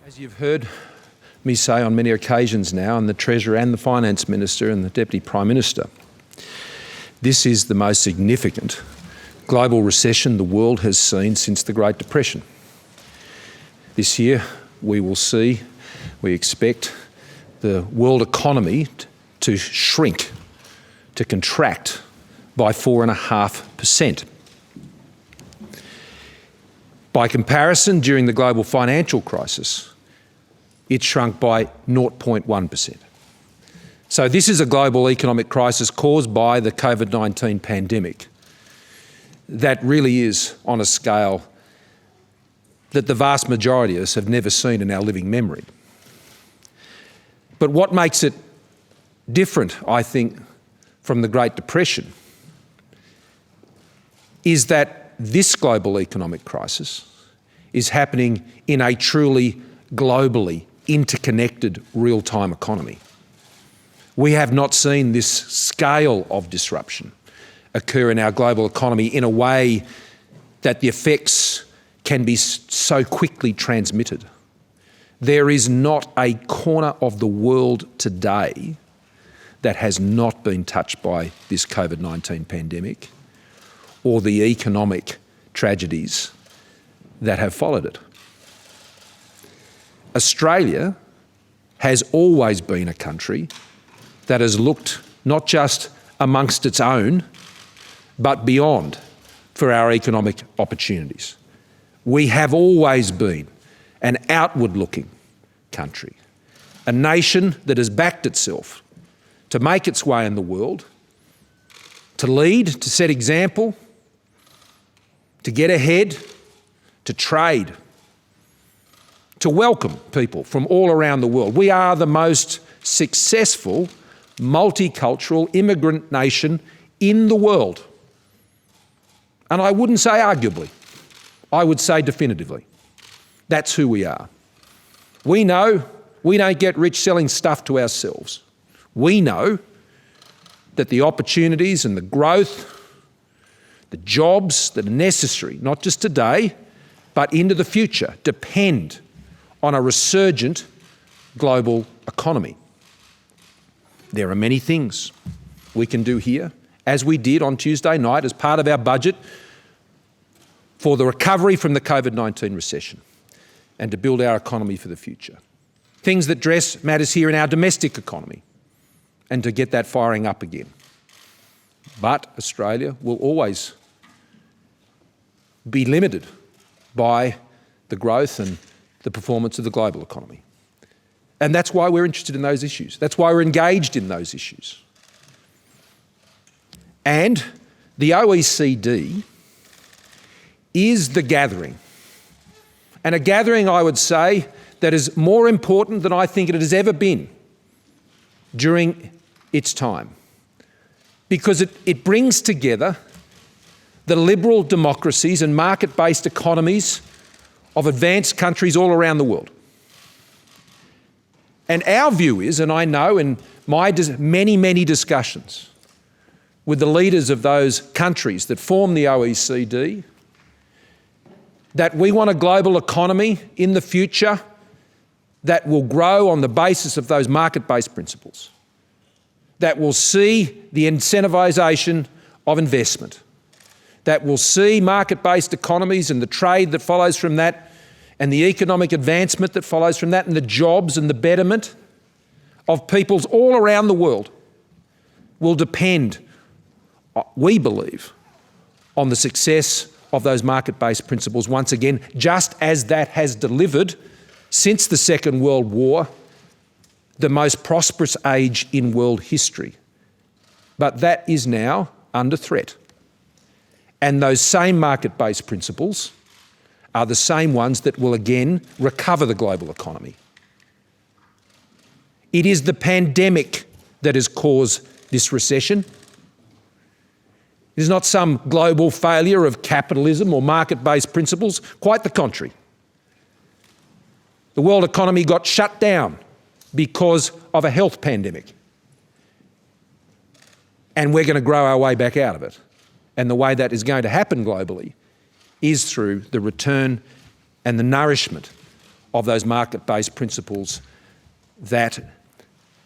As you've heard me say on many occasions now, and the Treasurer and the Finance Minister and the Deputy Prime Minister, this is the most significant global recession the world has seen since the Great Depression. This year we expect the world economy to shrink, to contract by 4.5%. By comparison, during the global financial crisis, it shrunk by 0.1%. So this is a global economic crisis caused by the COVID-19 pandemic that really is on a scale that the vast majority of us have never seen in our living memory. But what makes it different, I think, from the Great Depression is that this global economic crisis is happening in a truly globally interconnected real-time economy. We have not seen this scale of disruption occur in our global economy in a way that the effects can be so quickly transmitted. There is not a corner of the world today that has not been touched by this COVID-19 pandemic or the economic tragedies that have followed it. Australia has always been a country that has looked not just amongst its own, but beyond for our economic opportunities. We have always been an outward-looking country, a nation that has backed itself to make its way in the world, to lead, to set example, to get ahead, to trade, to welcome people from all around the world. We are the most successful multicultural immigrant nation in the world. And I wouldn't say arguably, I would say definitively. That's who we are. We know we don't get rich selling stuff to ourselves. We know that the opportunities and the growth, the jobs that are necessary, not just today, but into the future, depend on a resurgent global economy. There are many things we can do here, as we did on Tuesday night as part of our budget for the recovery from the COVID-19 recession and to build our economy for the future. Things that address matters here in our domestic economy and to get that firing up again. But Australia will always be limited by the growth and the performance of the global economy. And that's why we're interested in those issues. That's why we're engaged in those issues. And the OECD is the gathering. And a gathering, I would say, that is more important than I think it has ever been during its time. Because it brings together the liberal democracies and market-based economies of advanced countries all around the world. And our view is, and I know in my many discussions with the leaders of those countries that form the OECD, that we want a global economy in the future that will grow on the basis of those market-based principles, that will see the incentivisation of investment, that will see market-based economies and the trade that follows from that and the economic advancement that follows from that and the jobs and the betterment of peoples all around the world will depend, we believe, on the success of those market-based principles once again, just as that has delivered since the Second World War the most prosperous age in world history. But that is now under threat. And those same market-based principles are the same ones that will again recover the global economy. It is the pandemic that has caused this recession. It is not some global failure of capitalism or market-based principles, quite the contrary. The world economy got shut down because of a health pandemic. And we're going to grow our way back out of it. And the way that is going to happen globally is through the return and the nourishment of those market-based principles that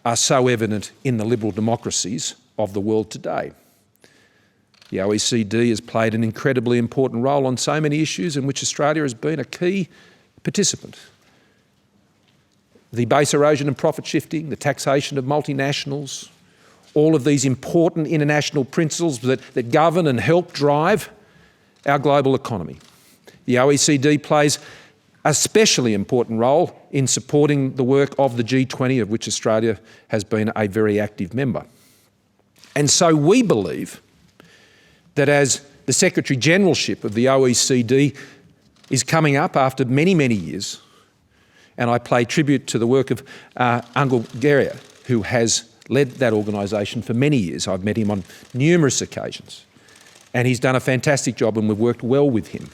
are so evident in the liberal democracies of the world today. The OECD has played an incredibly important role on so many issues in which Australia has been a key participant. The base erosion and profit shifting, the taxation of multinationals, all of these important international principles that govern and help drive our global economy. The OECD plays a especially important role in supporting the work of the G20, of which Australia has been a very active member. And so we believe that as the Secretary-Generalship of the OECD is coming up after many, many years, and I pay tribute to the work of Uncle Geria, who has led that organisation for many years. I've met him on numerous occasions, and he's done a fantastic job, and we've worked well with him.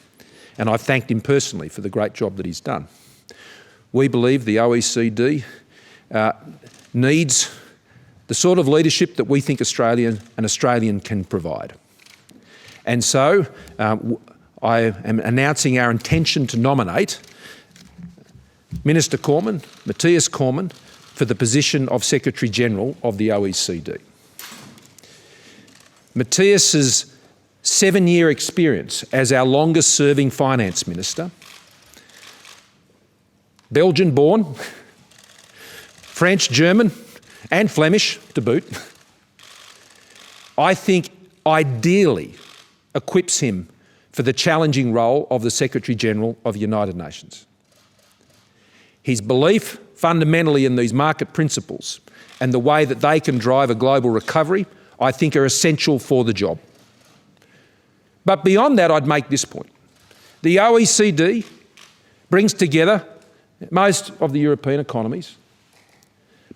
And I've thanked him personally for the great job that he's done. We believe the OECD needs the sort of leadership that we think an Australian can provide. And so I am announcing our intention to nominate Minister Cormann, Mathias Cormann, for the position of Secretary-General of the OECD. Mathias's 7-year experience as our longest-serving finance minister, Belgian-born, French, German and Flemish to boot, I think ideally equips him for the challenging role of the Secretary-General of the United Nations. His belief fundamentally in these market principles and the way that they can drive a global recovery, I think are essential for the job. But beyond that, I'd make this point. The OECD brings together most of the European economies,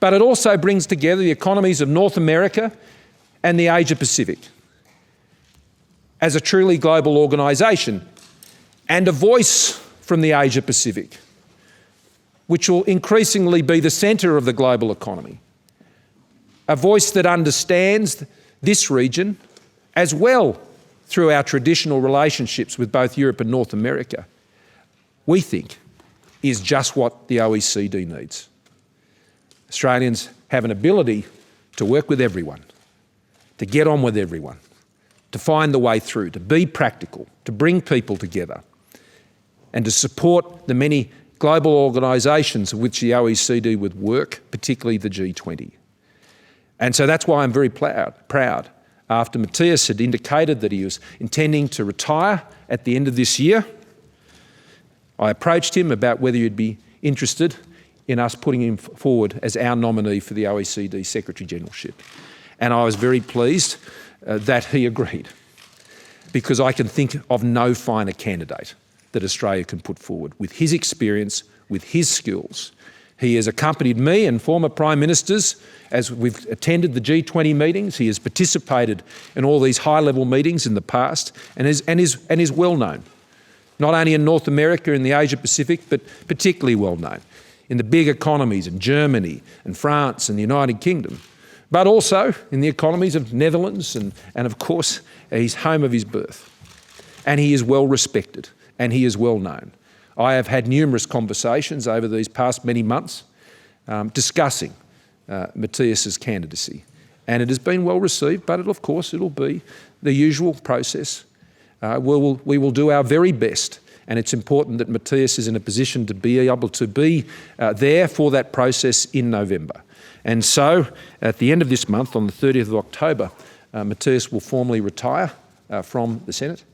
but it also brings together the economies of North America and the Asia Pacific as a truly global organisation, and a voice from the Asia Pacific, which will increasingly be the centre of the global economy. A voice that understands this region as well through our traditional relationships with both Europe and North America, we think is just what the OECD needs. Australians have an ability to work with everyone, to get on with everyone, to find the way through, to be practical, to bring people together, and to support the many global organisations of which the OECD would work, particularly the G20. And so that's why I'm very proud. After Mathias had indicated that he was intending to retire at the end of this year, I approached him about whether he'd be interested in us putting him forward as our nominee for the OECD Secretary-Generalship. And I was very pleased that he agreed, because I can think of no finer candidate that Australia can put forward with his experience, with his skills. He has accompanied me and former Prime Ministers as we've attended the G20 meetings. He has participated in all these high-level meetings in the past and is well known, not only in North America and the Asia Pacific, but particularly well known in the big economies in Germany and France and the United Kingdom, but also in the economies of Netherlands and of course, his home of his birth. And he is well respected and he is well known. I have had numerous conversations over these past many months discussing Mathias's candidacy, and it has been well received, but of course it'll be the usual process. We will do our very best, and it's important that Mathias is in a position to be able to be there for that process in November. And so, at the end of this month, on the 30th of October, Mathias will formally retire from the Senate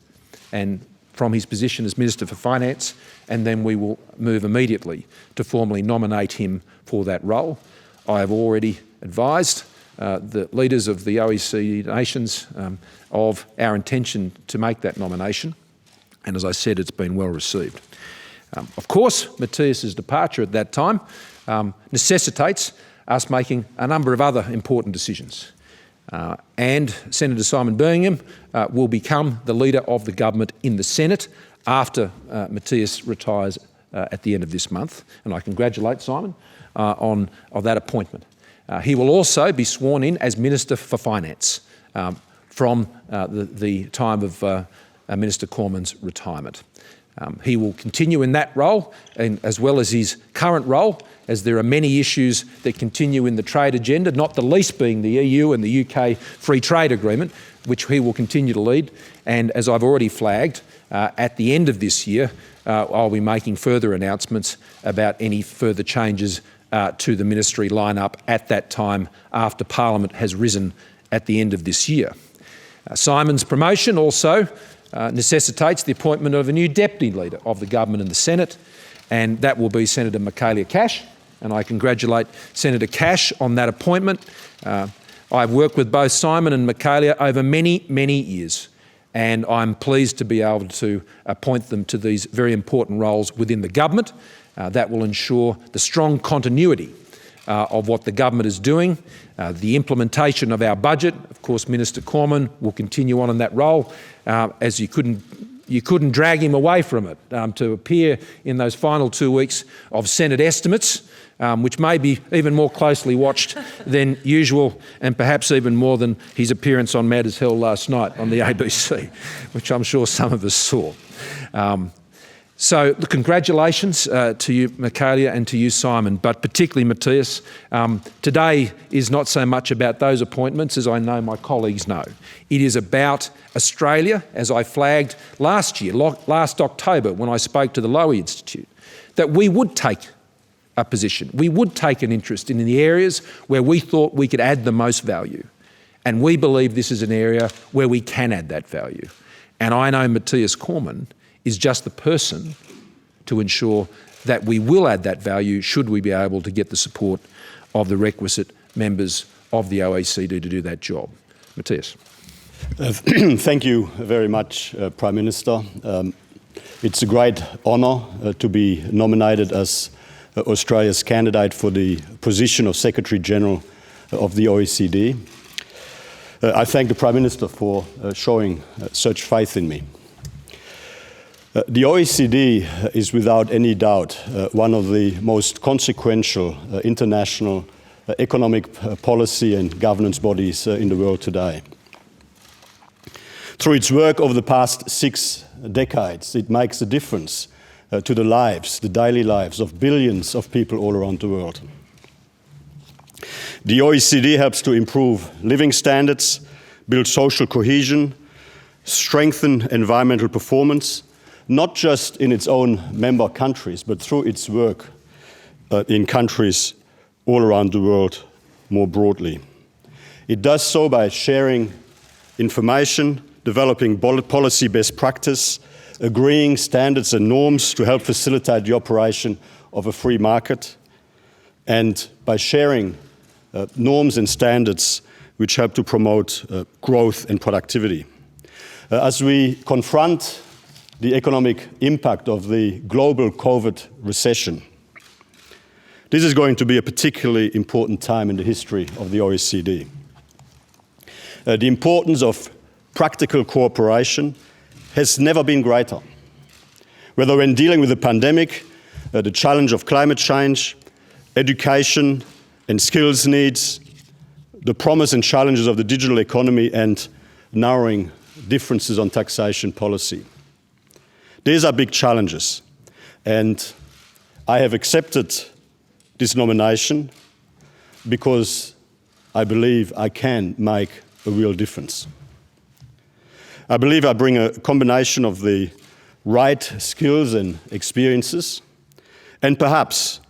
and from his position as Minister for Finance, and then we will move immediately to formally nominate him for that role. I have already advised the leaders of the OECD nations of our intention to make that nomination, and as I said, it's been well received. Of course, Mathias's departure at that time necessitates us making a number of other important decisions. And Senator Simon Birmingham will become the leader of the government in the Senate after Mathias retires at the end of this month, and I congratulate Simon on that appointment. He will also be sworn in as Minister for Finance from the time of Minister Cormann's retirement. He will continue in that role, and as well as his current role, as there are many issues that continue in the trade agenda, not the least being the EU and the UK Free Trade Agreement, which he will continue to lead. And as I've already flagged, at the end of this year, I'll be making further announcements about any further changes to the ministry lineup at that time after Parliament has risen at the end of this year. Simon's promotion also necessitates the appointment of a new deputy leader of the government and the Senate, and that will be Senator Michaelia Cash, and I congratulate Senator Cash on that appointment. I've worked with both Simon and Michaelia over many, many years, and I'm pleased to be able to appoint them to these very important roles within the government. That will ensure the strong continuity of what the government is doing, the implementation of our budget. Of course, Minister Cormann will continue on in that role, as you couldn't drag him away from it, to appear in those final 2 weeks of Senate estimates, which may be even more closely watched than usual, and perhaps even more than his appearance on Matters Hell last night on the ABC, which I'm sure some of us saw. So congratulations to you, Michaelia, and to you, Simon, but particularly Mathias. Today is not so much about those appointments, as I know my colleagues know. It is about Australia, as I flagged last year, last October, when I spoke to the Lowy Institute, that we would take a position, we would take an interest in the areas where we thought we could add the most value. And we believe this is an area where we can add that value. And I know Mathias Cormann is just the person to ensure that we will add that value should we be able to get the support of the requisite members of the OECD to do that job. Mathias. Thank you very much, Prime Minister. It's a great honour to be nominated as Australia's candidate for the position of Secretary General of the OECD. I thank the Prime Minister for showing such faith in me. The OECD is without any doubt one of the most consequential international economic policy and governance bodies in the world today. Through its work over the past 6 decades, it makes a difference to the lives, the daily lives of billions of people all around the world. The OECD helps to improve living standards, build social cohesion, strengthen environmental performance, not just in its own member countries, but through its work in countries all around the world more broadly. It does so by sharing information, developing policy best practice, agreeing standards and norms to help facilitate the operation of a free market, and by sharing norms and standards which help to promote growth and productivity. As we confront the economic impact of the global COVID recession, this is going to be a particularly important time in the history of the OECD. The importance of practical cooperation has never been greater. Whether when dealing with the pandemic, the challenge of climate change, education and skills needs, the promise and challenges of the digital economy, and narrowing differences on taxation policy. These are big challenges, and I have accepted this nomination because I believe I can make a real difference. I believe I bring a combination of the right skills and experiences, and perhaps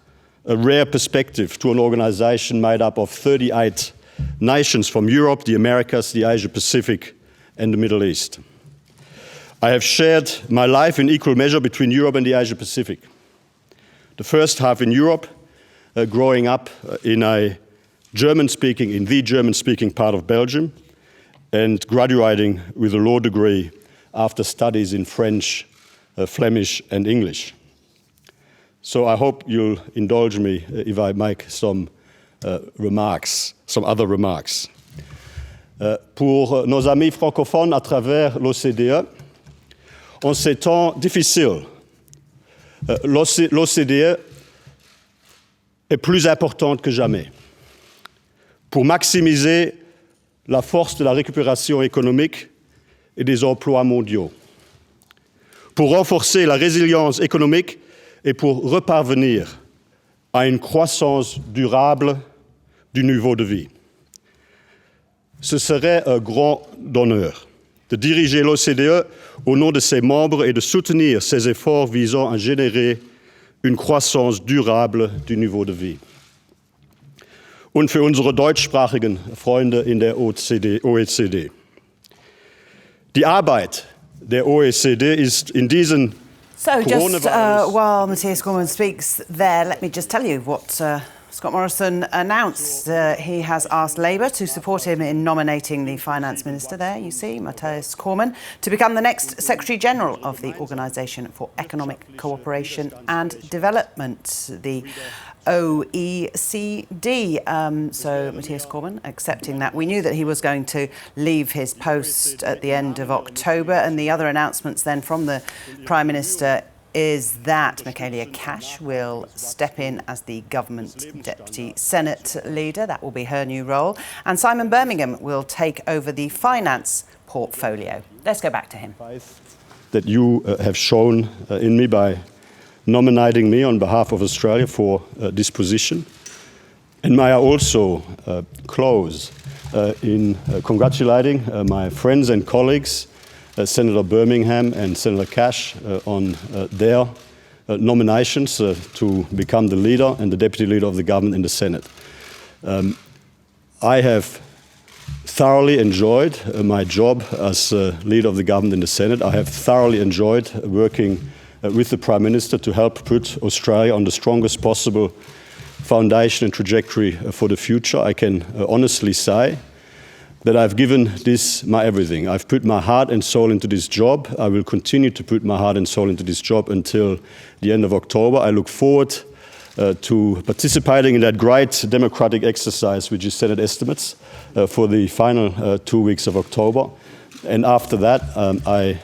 a rare perspective to an organization made up of 38 nations from Europe, the Americas, the Asia Pacific, and the Middle East. I have shared my life in equal measure between Europe and the Asia Pacific. The first half in Europe, growing up in the German-speaking part of Belgium, and graduating with a law degree after studies in French, Flemish, and English. So I hope you'll indulge me if I make some other remarks. Pour nos amis francophones à travers l'OCDE, en ces temps difficiles, l'OCDE est plus importante que jamais pour maximiser la force de la récupération économique et des emplois mondiaux, pour renforcer la résilience économique et pour reparvenir à une croissance durable du niveau de vie. Ce serait un grand honneur de diriger l'OCDE au nom de ses membres et de soutenir ses efforts visant à générer une croissance durable du niveau de vie. Und für unsere deutschsprachigen Freunde in der OECD. Die Arbeit der OECD ist in diesen So just while Mathias Cormann speaks there, let me just tell you what Scott Morrison announced. He has asked Labour to support him in nominating the Finance Minister there, you see, Mathias Cormann, to become the next Secretary-General of the Organisation for Economic Cooperation and Development, the OECD. So Mathias Cormann accepting that. We knew that he was going to leave his post at the end of October, and the other announcements then from the Prime Minister is that Michaelia Cash will step in as the government deputy Senate leader. That will be her new role. And Simon Birmingham will take over the finance portfolio. Let's go back to him. That you have shown in me by nominating me on behalf of Australia for this position. And may I also close in congratulating my friends and colleagues, Senator Birmingham and Senator Cash, on their nominations to become the leader and the deputy leader of the government in the Senate. I have thoroughly enjoyed my job as leader of the government in the Senate. I have thoroughly enjoyed working with the Prime Minister to help put Australia on the strongest possible foundation and trajectory for the future. I can honestly say that I've given this my everything. I've put my heart and soul into this job. I will continue to put my heart and soul into this job until the end of October. I look forward to participating in that great democratic exercise, which is Senate estimates, for the final 2 weeks of October. And after that, I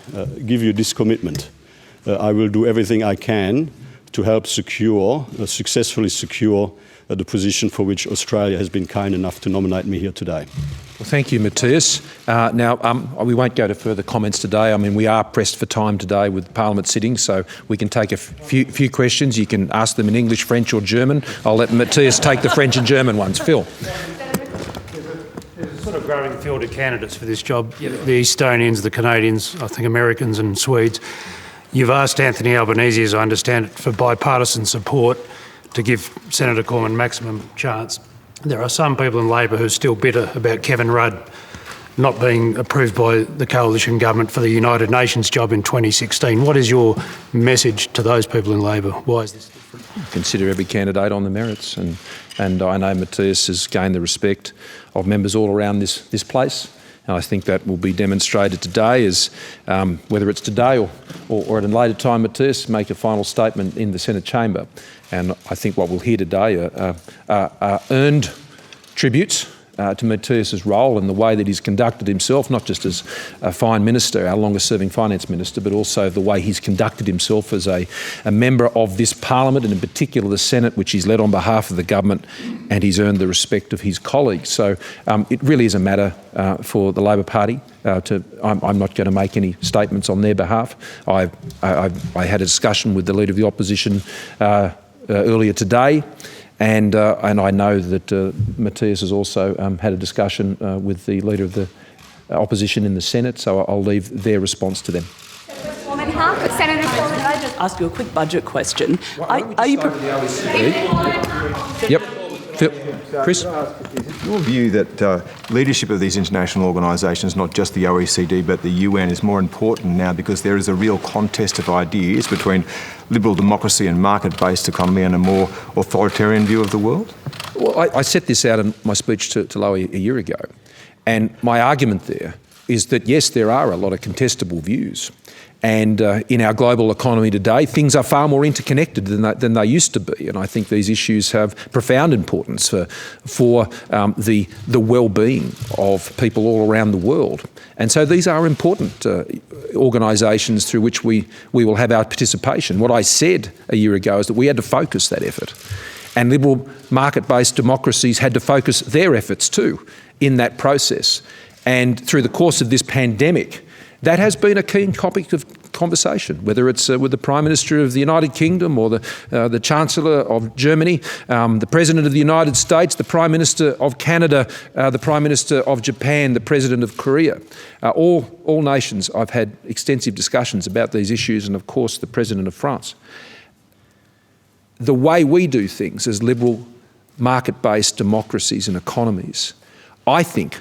give you this commitment. I will do everything I can to help successfully secure the position for which Australia has been kind enough to nominate me here today. Well, thank you, Mathias. Now, we won't go to further comments today. I mean, we are pressed for time today with Parliament sitting, so we can take a few questions. You can ask them in English, French or German. I'll let Mathias take the French and German ones. Phil. There's a sort of growing field of candidates for this job. The Estonians, the Canadians, I think Americans and Swedes. You've asked Anthony Albanese, as I understand it, for bipartisan support to give Senator Cormann maximum chance. There are some people in Labor who are still bitter about Kevin Rudd not being approved by the coalition government for the United Nations job in 2016. What is your message to those people in Labor? Why is this different? Consider every candidate on the merits, and I know Mathias has gained the respect of members all around this place. And I think that will be demonstrated today as, whether it's today or at a later time, Mathias, make a final statement in the Senate chamber. And I think what we'll hear today are earned tributes to Mathias's role and the way that he's conducted himself, not just as a fine minister, our longest-serving finance minister, but also the way he's conducted himself as a member of this parliament, and in particular the Senate, which he's led on behalf of the government, and he's earned the respect of his colleagues. So it really is a matter for the Labor Party. I'm not going to make any statements on their behalf. I had a discussion with the Leader of the Opposition earlier today. And I know that Mathias has also had a discussion with the Leader of the Opposition in the Senate, so I'll leave their response to them. Senator Cormann, can I just ask you a quick budget question? Are you Yep. Chris? Is it your view that leadership of these international organisations, not just the OECD but the UN, is more important now because there is a real contest of ideas between liberal democracy and market-based economy and a more authoritarian view of the world? Well, I set this out in my speech to Lowy a year ago, and my argument there is that, yes, there are a lot of contestable views. And in our global economy today, things are far more interconnected than they used to be. And I think these issues have profound importance for the well-being of people all around the world. And so these are important organisations through which we will have our participation. What I said a year ago is that we had to focus that effort. And liberal market-based democracies had to focus their efforts too in that process. And through the course of this pandemic, That has been a keen topic of conversation, whether it's with the Prime Minister of the United Kingdom or the Chancellor of Germany, the President of the United States, the Prime Minister of Canada, the Prime Minister of Japan, the President of Korea. All nations I've had extensive discussions about these issues, and of course the President of France. The way we do things as liberal market-based democracies and economies, I think,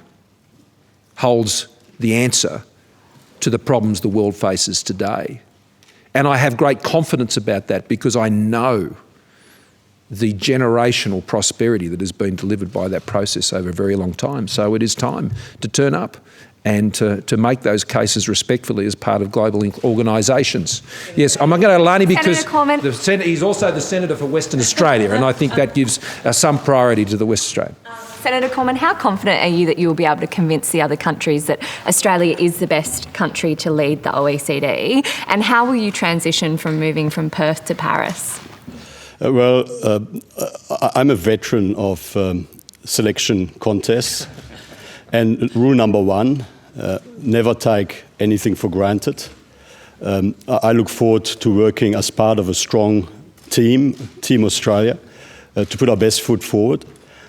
holds the answer to the problems the world faces today. And I have great confidence about that because I know the generational prosperity that has been delivered by that process over a very long time. So it is time to turn up and to make those cases respectfully as part of global organisations. Yes, I'm going to Alani because he's also the Senator for Western Australia, and I think that gives some priority to the West Australian. Senator Cormann, how confident are you that you'll be able to convince the other countries that Australia is the best country to lead the OECD? And how will you transition from moving from Perth to Paris? I'm a veteran of selection contests. And rule number one, never take anything for granted. I look forward to working as part of a strong team, Team Australia, to put our best foot forward,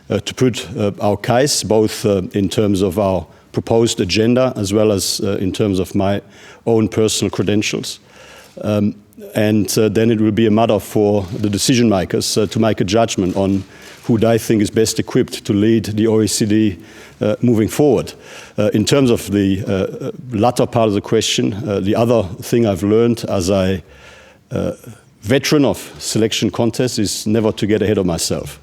to put our case, both in terms of our proposed agenda as well as in terms of my own personal credentials. And then it will be a matter for the decision makers to make a judgment on who they think is best equipped to lead the OECD moving forward. In terms of the latter part of the question, the other thing I've learned as a veteran of selection contests is never to get ahead of myself.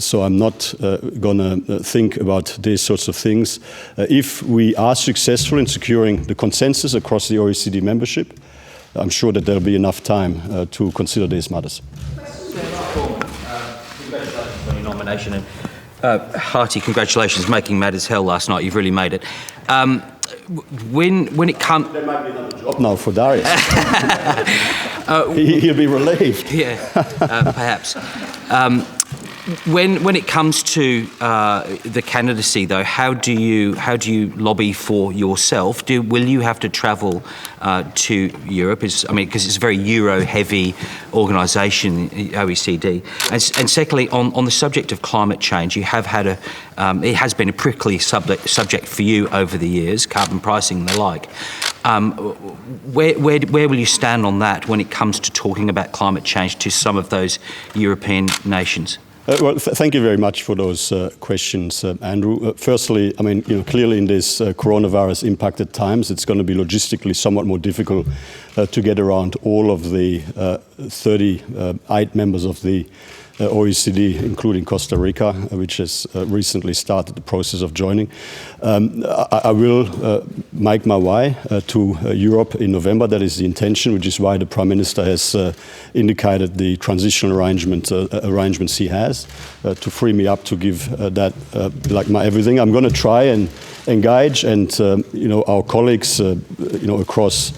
So I'm not going to think about these sorts of things. If we are successful in securing the consensus across the OECD membership, I'm sure that there'll be enough time to consider these matters. Congratulations on your nomination, and hearty congratulations making matters hell last night. You've really made it. When it comes, there might be another job now for Darius. He'll be relieved. Yeah, perhaps. When it comes to the candidacy, though, how do you lobby for yourself? Will you have to travel to Europe? Because it's a very Euro-heavy organisation, OECD. And secondly, on the subject of climate change, you have had it has been a prickly subject for you over the years, carbon pricing and the like. Where will you stand on that when it comes to talking about climate change to some of those European nations? Thank you very much for those questions, Andrew. Firstly, clearly in these coronavirus impacted times, it's going to be logistically somewhat more difficult to get around all of the 38 members of the OECD, including Costa Rica, which has recently started the process of joining. I will make my way to Europe in November. That is the intention, which is why the Prime Minister has indicated the transitional arrangements he has to free me up to give that like my everything. I'm going to try and engage, and our colleagues, across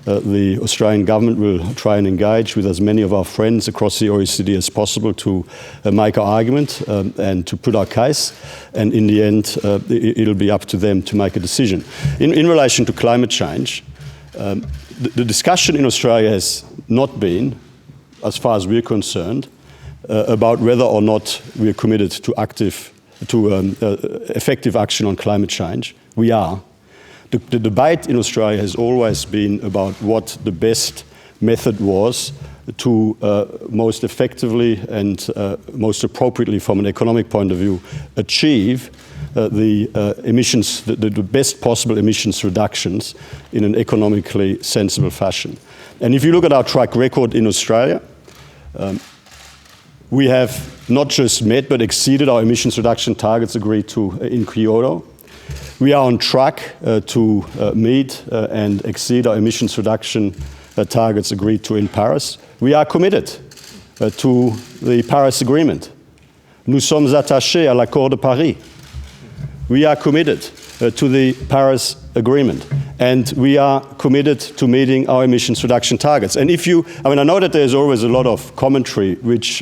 the Australian government will try and engage with as many of our friends across the OECD as possible to make our argument and to put our case. And in the end, it'll be up to them to make a decision. In relation to climate change, the discussion in Australia has not been, as far as we're concerned, about whether or not we're committed to effective action on climate change. We are. The debate in Australia has always been about what the best method was to most effectively and most appropriately from an economic point of view achieve the best possible emissions reductions in an economically sensible fashion. And if you look at our track record in Australia, we have not just met but exceeded our emissions reduction targets agreed to in Kyoto. We are on track to meet and exceed our emissions reduction targets agreed to in Paris. We are committed to the Paris Agreement. Nous sommes attachés à l'accord de Paris. We are committed to the Paris Agreement, and we are committed to meeting our emissions reduction targets. And I know that there's always a lot of commentary which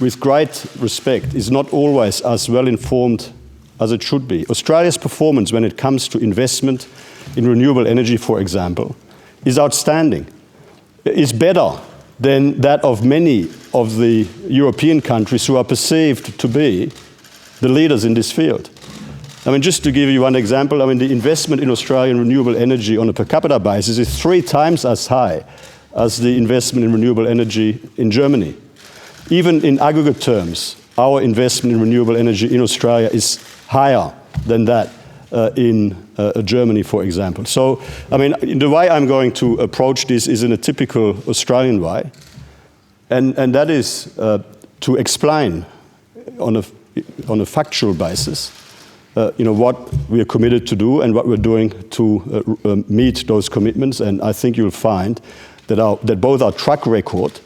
with great respect, is not always as well informed as it should be. Australia's performance when it comes to investment in renewable energy, for example, is outstanding. Is better than that of many of the European countries who are perceived to be the leaders in this field. I mean, just to give you one example, I mean, the investment in Australian renewable energy on a per capita basis is 3 times as high as the investment in renewable energy in Germany. Even in aggregate terms, our investment in renewable energy in Australia is higher than that in Germany, for example. So, I mean, the way I'm going to approach this is in a typical Australian way, and that is to explain on a factual basis what we are committed to do and what we're doing to meet those commitments. And I think you'll find that both our track record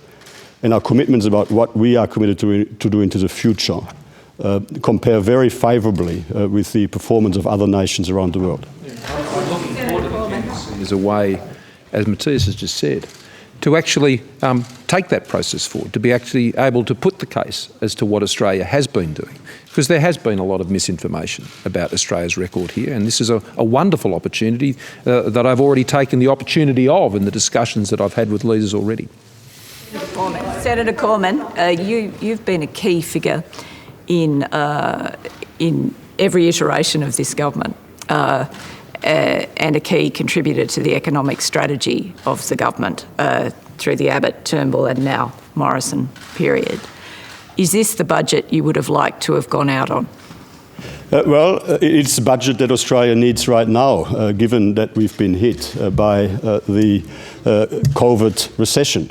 and our commitments about what we are committed to do into the future compare very favourably with the performance of other nations around the world. I'm looking forward to the canvassing as a way, as Mathias has just said, to actually take that process forward, to be actually able to put the case as to what Australia has been doing. Because there has been a lot of misinformation about Australia's record here, and this is a wonderful opportunity that I've already taken the opportunity of in the discussions that I've had with leaders already. Senator Cormann, you've been a key figure in every iteration of this government and a key contributor to the economic strategy of the government through the Abbott, Turnbull and now Morrison period. Is this the budget you would have liked to have gone out on? Well, it's the budget that Australia needs right now, given that we've been hit by the COVID recession.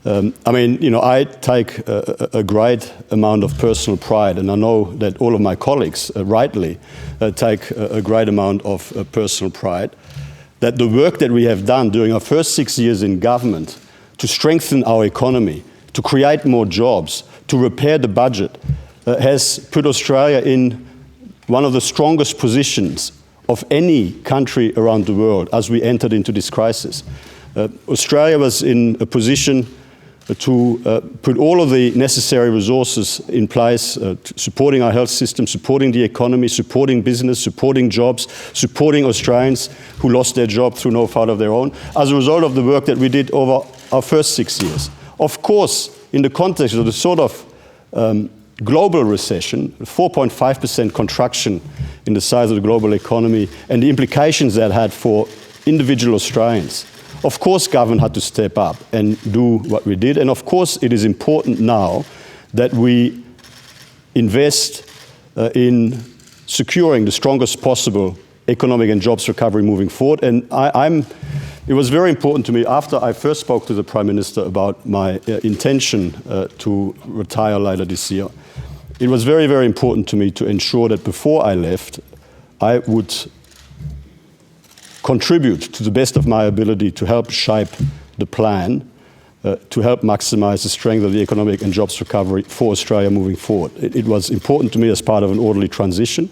I mean, I take a great amount of personal pride, and I know that all of my colleagues rightly take a great amount of personal pride, that the work that we have done during our first 6 years in government to strengthen our economy, to create more jobs, to repair the budget, has put Australia in one of the strongest positions of any country around the world as we entered into this crisis. Australia was in a position to put all of the necessary resources in place, supporting our health system, supporting the economy, supporting business, supporting jobs, supporting Australians who lost their job through no fault of their own, as a result of the work that we did over our first 6 years. Of course, in the context of the sort of global recession, 4.5% contraction in the size of the global economy, and the implications that had for individual Australians, of course, government had to step up and do what we did. And of course, it is important now that we invest in securing the strongest possible economic and jobs recovery moving forward. And it was very important to me after I first spoke to the Prime Minister about my intention to retire later this year. It was very, very important to me to ensure that before I left, I would contribute to the best of my ability to help shape the plan to help maximise the strength of the economic and jobs recovery for Australia moving forward. It was important to me as part of an orderly transition,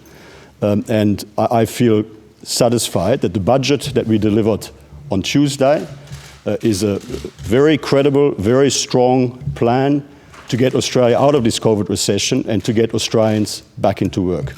and I feel satisfied that the budget that we delivered on Tuesday is a very credible, very strong plan to get Australia out of this COVID recession and to get Australians back into work.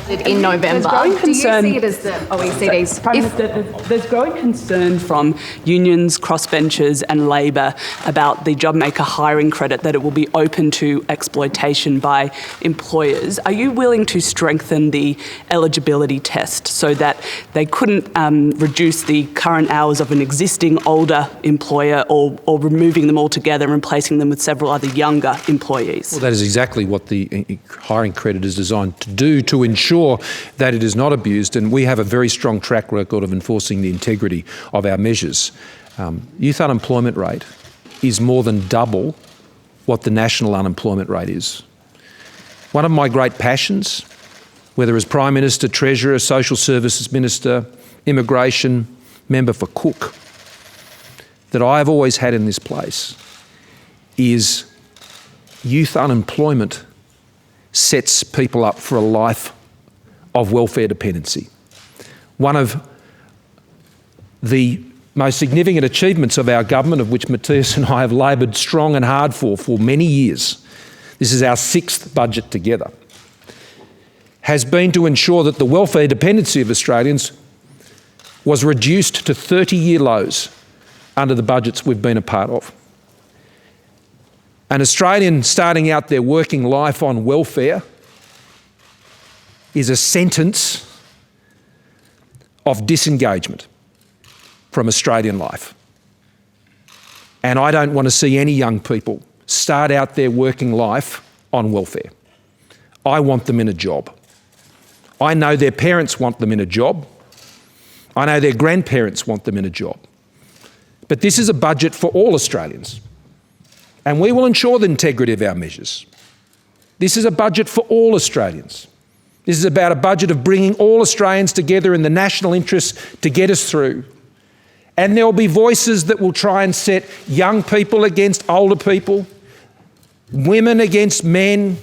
In November, do you see it as the OECD's? Prime Minister, there's growing concern from unions, crossbenchers and Labor about the JobMaker hiring credit, that it will be open to exploitation by employers. Are you willing to strengthen the eligibility test so that they couldn't reduce the current hours of an existing older employer or removing them altogether and replacing them with several other younger employees? Well, that is exactly what the hiring credit is designed to do, to ensure that it is not abused, and we have a very strong track record of enforcing the integrity of our measures. Youth unemployment rate is more than double what the national unemployment rate is. One of my great passions, whether as Prime Minister, Treasurer, Social Services Minister, Immigration, Member for Cook, that I have always had in this place is youth unemployment sets people up for a life of welfare dependency. One of the most significant achievements of our government, of which Mathias and I have laboured strong and hard for many years, this is our 6th budget together, has been to ensure that the welfare dependency of Australians was reduced to 30-year lows under the budgets we've been a part of. An Australian starting out their working life on welfare is a sentence of disengagement from Australian life. And I don't want to see any young people start out their working life on welfare. I want them in a job. I know their parents want them in a job. I know their grandparents want them in a job. But this is a budget for all Australians, and we will ensure the integrity of our measures. This is a budget for all Australians. This is about a budget of bringing all Australians together in the national interest to get us through. And there will be voices that will try and set young people against older people, women against men,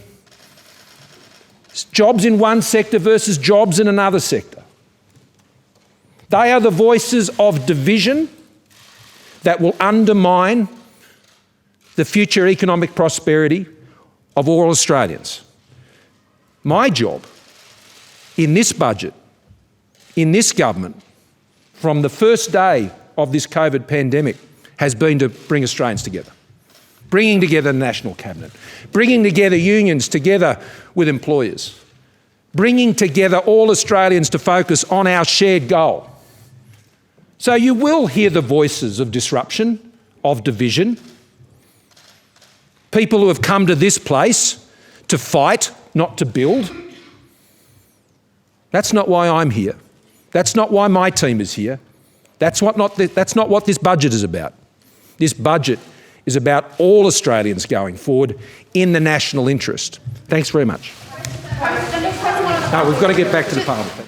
jobs in one sector versus jobs in another sector. They are the voices of division that will undermine the future economic prosperity of all Australians. My job in this budget, in this government, from the first day of this COVID pandemic, has been to bring Australians together. Bringing together the National Cabinet, bringing together unions together with employers, bringing together all Australians to focus on our shared goal. So you will hear the voices of disruption, of division, people who have come to this place to fight, not to build. That's not why I'm here. That's not why my team is here. That's not what this budget is about. This budget is about all Australians going forward in the national interest. Thanks very much. No, we've got to get back to the Parliament.